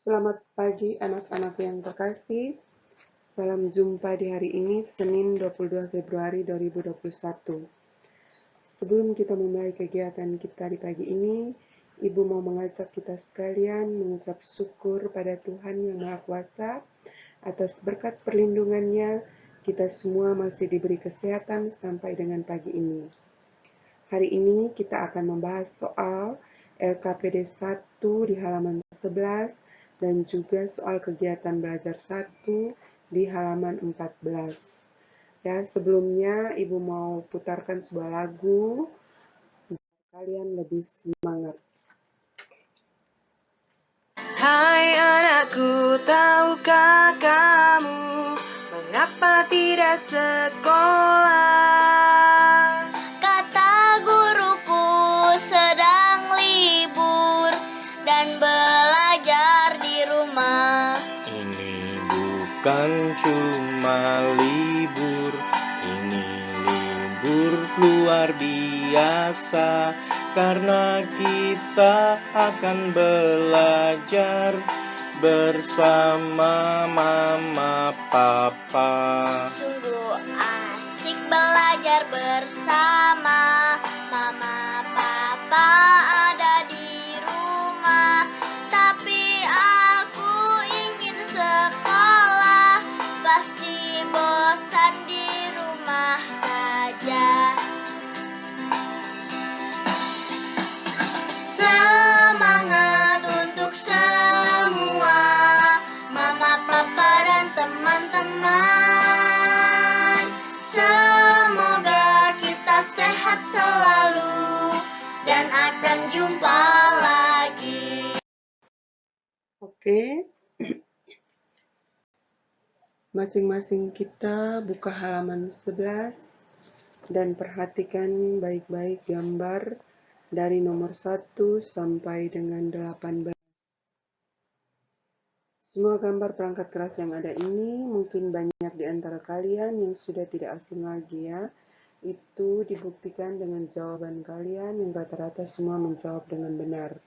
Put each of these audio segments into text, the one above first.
Selamat pagi anak-anak yang terkasih. Salam jumpa di hari ini, Senin 22 Februari 2021. Sebelum kita memulai kegiatan kita di pagi ini, Ibu mau mengajak kita sekalian mengucap syukur pada Tuhan Yang Maha Kuasa atas berkat perlindungannya. Kita semua masih diberi kesehatan sampai dengan pagi ini. Hari ini kita akan membahas soal LKPD 1 di halaman 11 dan juga soal kegiatan belajar 1 di halaman 14. Ya, sebelumnya Ibu mau putarkan sebuah lagu biar kalian lebih semangat. Hai anakku, tahukah kamu mengapa tidak sekolah? Kata guruku sedang libur dan belajar di rumah. Ini bukan cuma libur, ini libur luar biasa. Karena kita akan belajar bersama mama papa. Sungguh asik belajar bersama. Mama papa ada di rumah, tapi aku ingin sekolah. Pasti bosan di rumah saja. Semangat untuk semua, mama, papa, dan teman-teman. Semoga kita sehat selalu dan akan jumpa lagi. Oke. Masing-masing kita buka halaman 11 dan perhatikan baik-baik gambar dari nomor 1 sampai dengan 18. Semua gambar perangkat keras yang ada ini mungkin banyak di antara kalian yang sudah tidak asing lagi ya. Itu dibuktikan dengan jawaban kalian yang rata-rata semua menjawab dengan benar.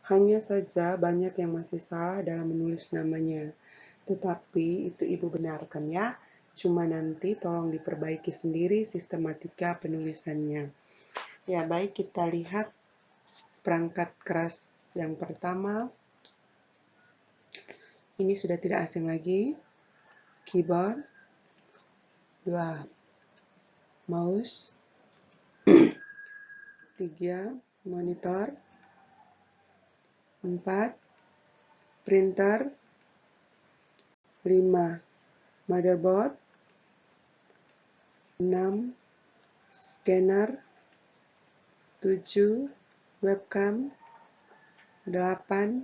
Hanya saja banyak yang masih salah dalam menulis namanya. Tetapi itu Ibu benarkan ya. Cuma nanti tolong diperbaiki sendiri sistematika penulisannya. Ya, baik, kita lihat perangkat keras yang pertama. Ini sudah tidak asing lagi. Keyboard. 2. Mouse. 3. Monitor. 4. Printer. 5. Motherboard. 6. Scanner. 7. Webcam. 8.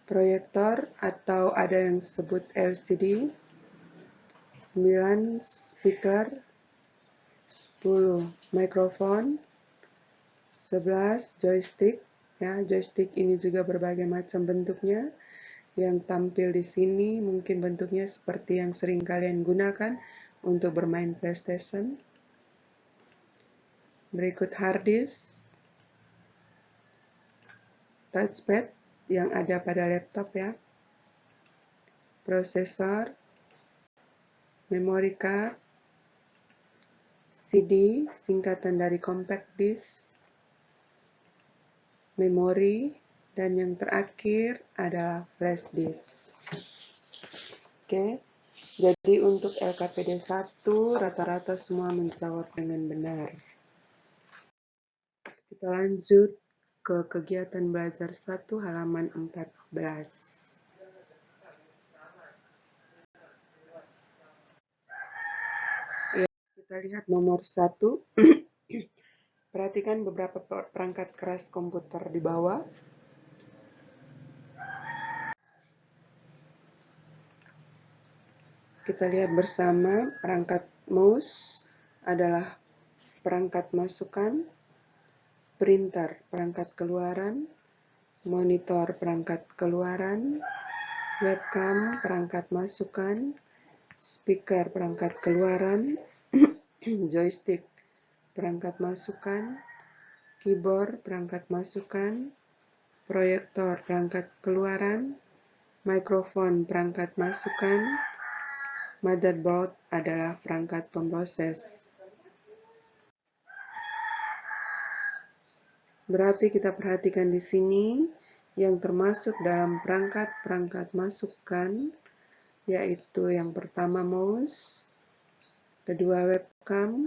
Proyektor atau ada yang disebut LCD. 9. Speaker. 10. Mikrofon. 11. Joystick. Ya, joystick ini juga berbagai macam bentuknya. Yang tampil di sini mungkin bentuknya seperti yang sering kalian gunakan untuk bermain PlayStation. Berikut hard disk. Touchpad yang ada pada laptop ya. Prosesor. Memory card. CD, singkatan dari compact disk. Memori, dan yang terakhir adalah flash disk. Oke, jadi untuk LKPD 1 rata-rata semua menjawab dengan benar. Kita lanjut ke kegiatan belajar 1 halaman 14. Ya, kita lihat nomor 1. Perhatikan beberapa perangkat keras komputer di bawah. Kita lihat bersama perangkat mouse adalah perangkat masukan, printer perangkat keluaran, monitor perangkat keluaran, webcam perangkat masukan, speaker perangkat keluaran, joystick perangkat masukan, keyboard perangkat masukan, proyektor perangkat keluaran, Mikrofon perangkat masukan, motherboard adalah perangkat pemroses. Berarti kita perhatikan di sini yang termasuk dalam perangkat masukan, yaitu yang pertama mouse, kedua webcam,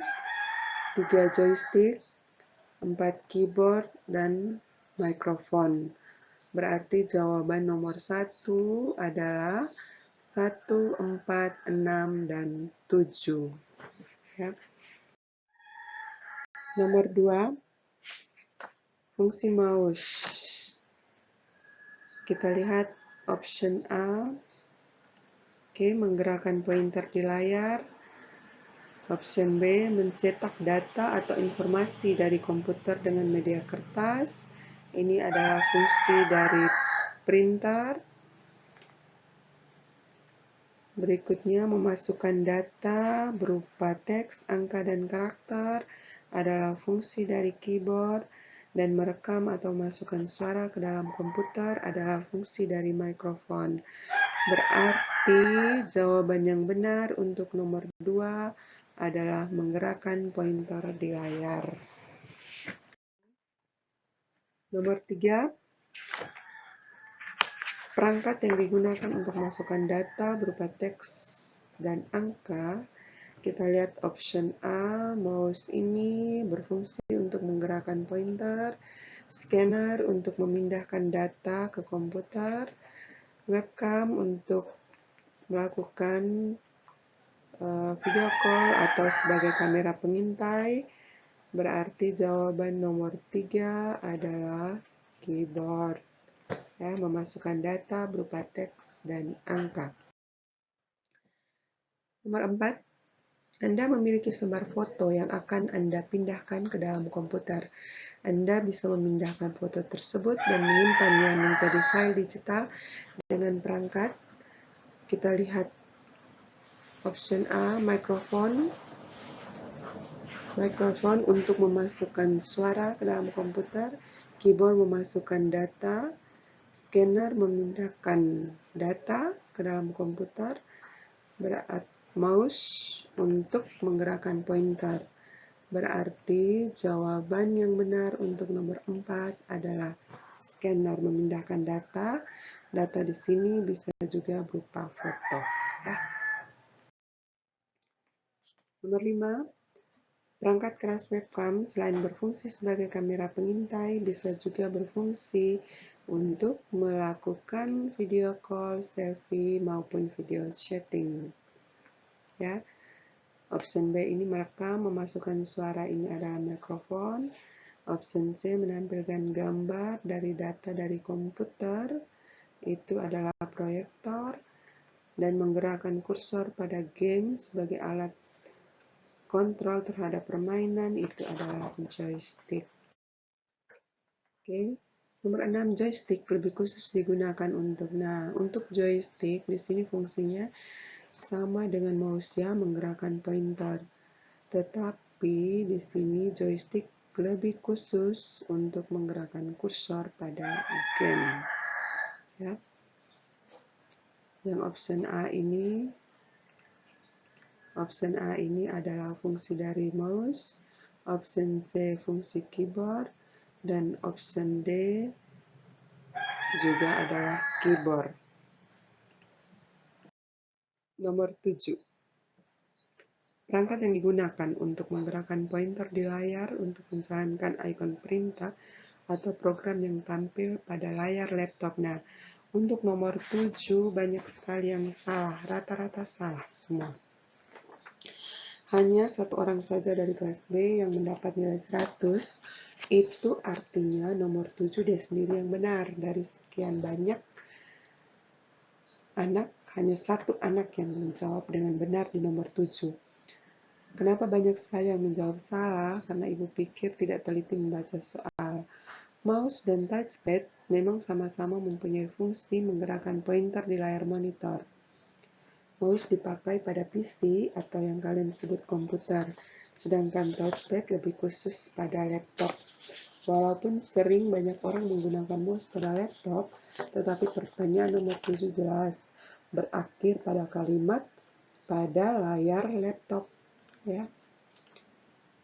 3 joystick, 4 keyboard, dan mikrofon. Berarti jawaban nomor 1 adalah 1, 4, 6, dan 7. Ya. Nomor 2, fungsi mouse. Kita lihat option A, menggerakkan pointer di layar. Option B, mencetak data atau informasi dari komputer dengan media kertas. Ini adalah fungsi dari printer. Berikutnya, memasukkan data berupa teks, angka, dan karakter adalah fungsi dari keyboard. Dan merekam atau masukkan suara ke dalam komputer adalah fungsi dari mikrofon. Berarti jawaban yang benar untuk nomor 2 adalah menggerakkan pointer di layar. Nomor 3, perangkat yang digunakan untuk masukkan data berupa teks dan angka. Kita lihat option A, mouse ini berfungsi untuk menggerakkan pointer, scanner untuk memindahkan data ke komputer, webcam untuk melakukan video call atau sebagai kamera pengintai. Berarti jawaban nomor 3 adalah keyboard. Ya, memasukkan data berupa teks dan angka. Nomor 4, Anda memiliki selembar foto yang akan Anda pindahkan ke dalam komputer. Anda bisa memindahkan foto tersebut dan menyimpannya menjadi file digital dengan perangkat. Kita lihat option A, mikrofon. Mikrofon untuk memasukkan suara ke dalam komputer, keyboard memasukkan data, scanner memindahkan data ke dalam komputer, mouse untuk menggerakkan pointer. Berarti jawaban yang benar untuk nomor 4 adalah scanner memindahkan data. Data di sini bisa juga berupa foto. Ya. Nomor 5, perangkat keras webcam selain berfungsi sebagai kamera pengintai, bisa juga berfungsi untuk melakukan video call, selfie, maupun video chatting. Ya. Option B ini merekam, memasukkan suara, ini adalah mikrofon. Option C menampilkan gambar dari data dari komputer, itu adalah proyektor. Dan menggerakkan kursor pada game sebagai alat kontrol terhadap permainan, itu adalah joystick. Oke. Nomor 6, joystick lebih khusus digunakan untuk joystick di sini fungsinya sama dengan mouse ya, menggerakkan pointer. Tetapi di sini joystick lebih khusus untuk menggerakkan kursor pada game. Ya. Yang option A ini adalah fungsi dari mouse, option C fungsi keyboard, dan option D juga adalah keyboard. Nomor 7. Perangkat yang digunakan untuk menggerakkan pointer di layar untuk menjalankan ikon perintah atau program yang tampil pada layar laptop. Nah, untuk nomor 7 banyak sekali yang salah, rata-rata salah semua. Hanya satu orang saja dari kelas B yang mendapat nilai 100, itu artinya nomor 7 dia sendiri yang benar. Dari sekian banyak anak, hanya satu anak yang menjawab dengan benar di nomor 7. Kenapa banyak sekali yang menjawab salah? Karena ibu pikir tidak teliti membaca soal. Mouse dan touchpad memang sama-sama mempunyai fungsi menggerakkan pointer di layar monitor. Mouse dipakai pada PC atau yang kalian sebut komputer, sedangkan touchpad lebih khusus pada laptop. Walaupun sering banyak orang menggunakan mouse pada laptop, tetapi pertanyaan nomor 7 jelas berakhir pada kalimat pada layar laptop, ya.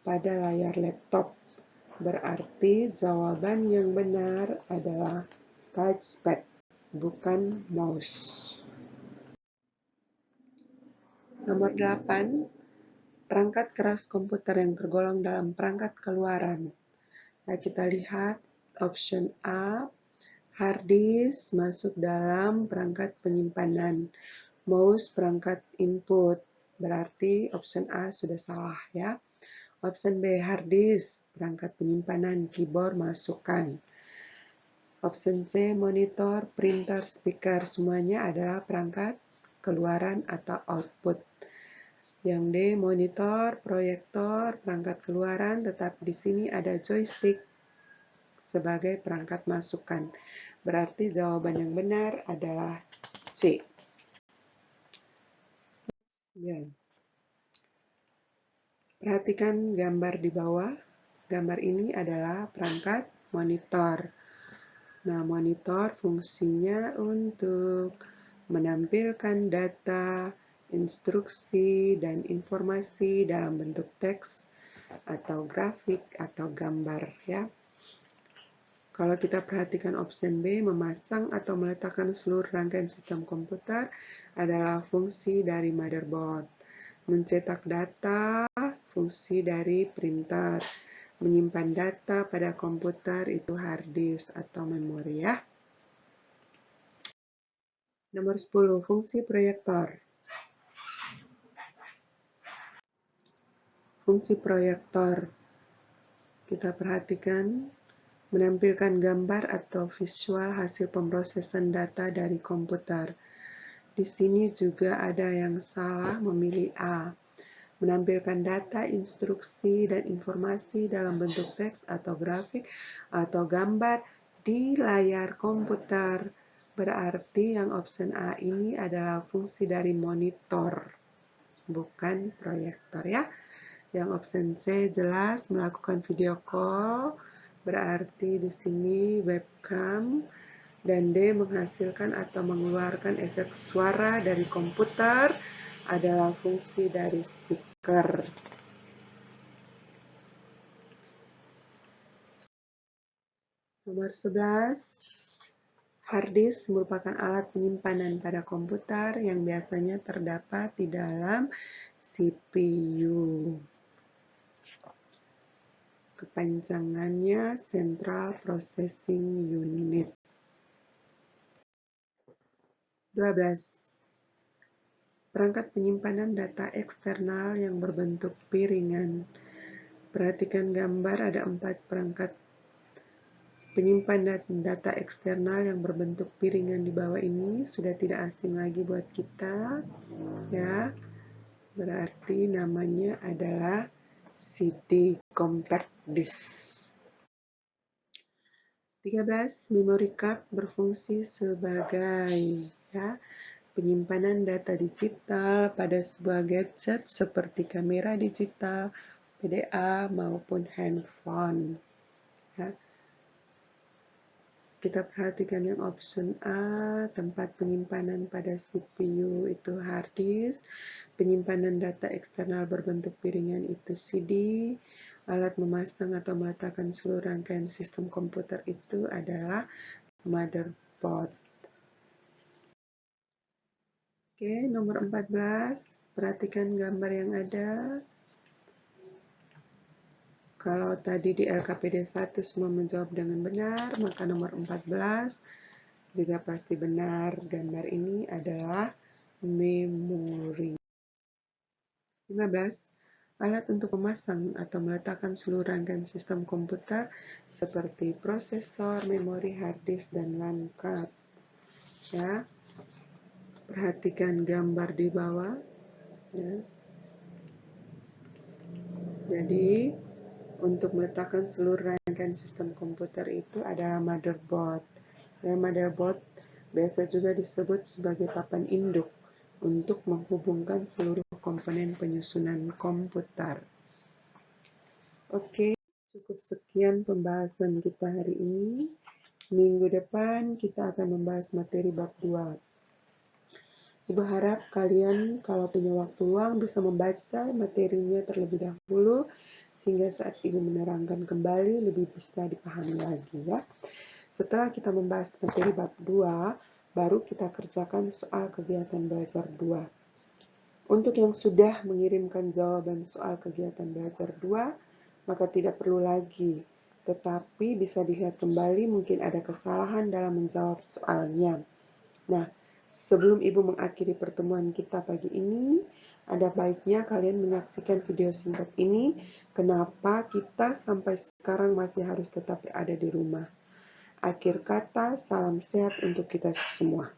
Pada layar laptop. Berarti jawaban yang benar adalah touchpad, bukan mouse. Nomor 8, perangkat keras komputer yang tergolong dalam perangkat keluaran. Nah, kita lihat option A, hard disk masuk dalam perangkat penyimpanan, mouse perangkat input. Berarti option A sudah salah, ya. Option B, hard disk, perangkat penyimpanan, keyboard masukkan. Option C, monitor, printer, speaker, semuanya adalah perangkat keluaran atau output. Yang D, monitor, proyektor, perangkat keluaran, tetapi di sini ada joystick sebagai perangkat masukan. Berarti jawaban yang benar adalah C. Ya. Perhatikan gambar di bawah. Gambar ini adalah perangkat monitor. Nah, monitor fungsinya untuk menampilkan data, instruksi, dan informasi dalam bentuk teks atau grafik atau gambar, ya. Kalau kita perhatikan option B, memasang atau meletakkan seluruh rangkaian sistem komputer adalah fungsi dari motherboard. Mencetak data, fungsi dari printer. Menyimpan data pada komputer itu hard disk atau memori, ya. Nomor 10, fungsi proyektor. Fungsi proyektor, kita perhatikan, menampilkan gambar atau visual hasil pemrosesan data dari komputer. Di sini juga ada yang salah, memilih A. Menampilkan data, instruksi, dan informasi dalam bentuk teks atau grafik atau gambar di layar komputer. Berarti yang option A ini adalah fungsi dari monitor, bukan proyektor, ya. Yang option C jelas melakukan video call, berarti di sini webcam. Dan D, menghasilkan atau mengeluarkan efek suara dari komputer adalah fungsi dari speaker. Nomor 11, hard disk merupakan alat penyimpanan pada komputer yang biasanya terdapat di dalam CPU. Kepanjangannya Central Processing Unit. 12. Perangkat penyimpanan data eksternal yang berbentuk piringan. Perhatikan gambar, ada 4 perangkat penyimpan data eksternal yang berbentuk piringan di bawah ini. Sudah tidak asing lagi buat kita, ya. Berarti namanya adalah CD compact disk. 13. Memory card berfungsi sebagai, ya, penyimpanan data digital pada sebuah gadget seperti kamera digital, PDA, maupun handphone. Ya. Kita perhatikan yang option A, tempat penyimpanan pada CPU itu hard disk, penyimpanan data eksternal berbentuk piringan itu CD, alat memasang atau meletakkan seluruh rangkaian sistem komputer itu adalah motherboard. Oke, nomor 14, perhatikan gambar yang ada. Kalau tadi di LKPD 1 semua menjawab dengan benar, maka nomor 14 juga pasti benar. Gambar ini adalah memori. 15. Alat untuk memasang atau meletakkan seluruh rangkaian sistem komputer seperti prosesor, memori, hard disk, dan LAN card. Ya. Perhatikan gambar di bawah. Ya. Jadi, untuk meletakkan seluruh rangkaian sistem komputer itu adalah motherboard. Dan motherboard biasa juga disebut sebagai papan induk untuk menghubungkan seluruh komponen penyusunan komputer. Oke, Cukup sekian pembahasan kita hari ini. Minggu depan kita akan membahas materi bab 2. Ibu harap kalian kalau punya waktu luang bisa membaca materinya terlebih dahulu, sehingga saat Ibu menerangkan kembali lebih bisa dipahami lagi ya. Setelah kita membahas materi bab 2, baru kita kerjakan soal kegiatan belajar 2. Untuk yang sudah mengirimkan jawaban soal kegiatan belajar 2, maka tidak perlu lagi, tetapi bisa dilihat kembali mungkin ada kesalahan dalam menjawab soalnya. Nah, sebelum Ibu mengakhiri pertemuan kita pagi ini, ada baiknya kalian menyaksikan video singkat ini, kenapa kita sampai sekarang masih harus tetap berada di rumah. Akhir kata, salam sehat untuk kita semua.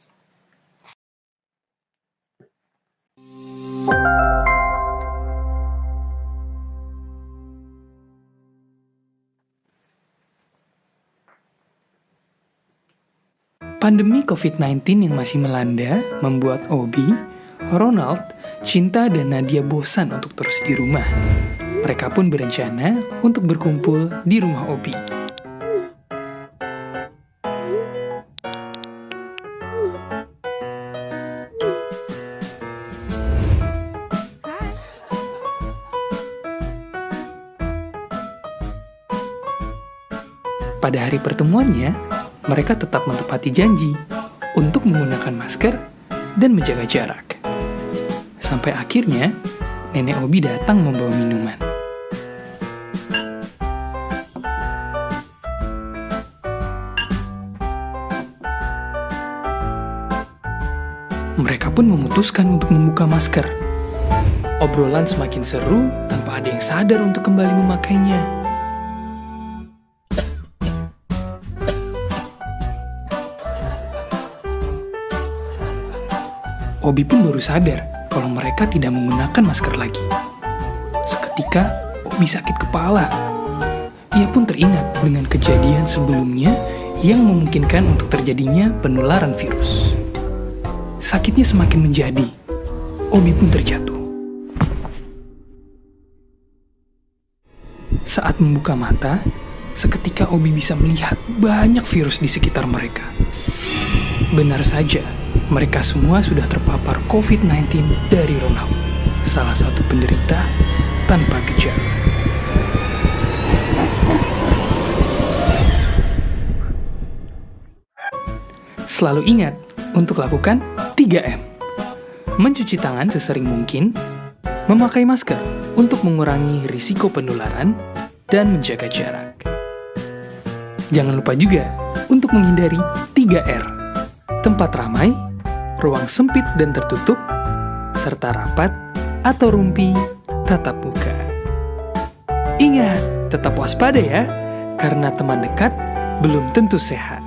Pandemi COVID-19 yang masih melanda membuat Obi, Ronald, Cinta, dan Nadia bosan untuk terus di rumah. Mereka pun berencana untuk berkumpul di rumah Obi. Pada hari pertemuannya, mereka tetap menepati janji untuk menggunakan masker dan menjaga jarak. Sampai akhirnya, Nenek Obi datang membawa minuman. Mereka pun memutuskan untuk membuka masker. Obrolan semakin seru tanpa ada yang sadar untuk kembali memakainya. Obi pun baru sadar kalau mereka tidak menggunakan masker lagi. Seketika, Obi sakit kepala. Ia pun teringat dengan kejadian sebelumnya yang memungkinkan untuk terjadinya penularan virus. Sakitnya semakin menjadi. Obi pun terjatuh. Saat membuka mata, seketika Obi bisa melihat banyak virus di sekitar mereka. Benar saja, mereka semua sudah terpapar COVID-19 dari Ronald, salah satu penderita tanpa gejala. Selalu ingat untuk lakukan 3M. Mencuci tangan sesering mungkin, memakai masker untuk mengurangi risiko penularan, dan menjaga jarak. Jangan lupa juga untuk menghindari 3R. Tempat ramai, ruang sempit dan tertutup, serta rapat atau rumpi tatap muka. Ingat, tetap waspada ya, karena teman dekat belum tentu sehat.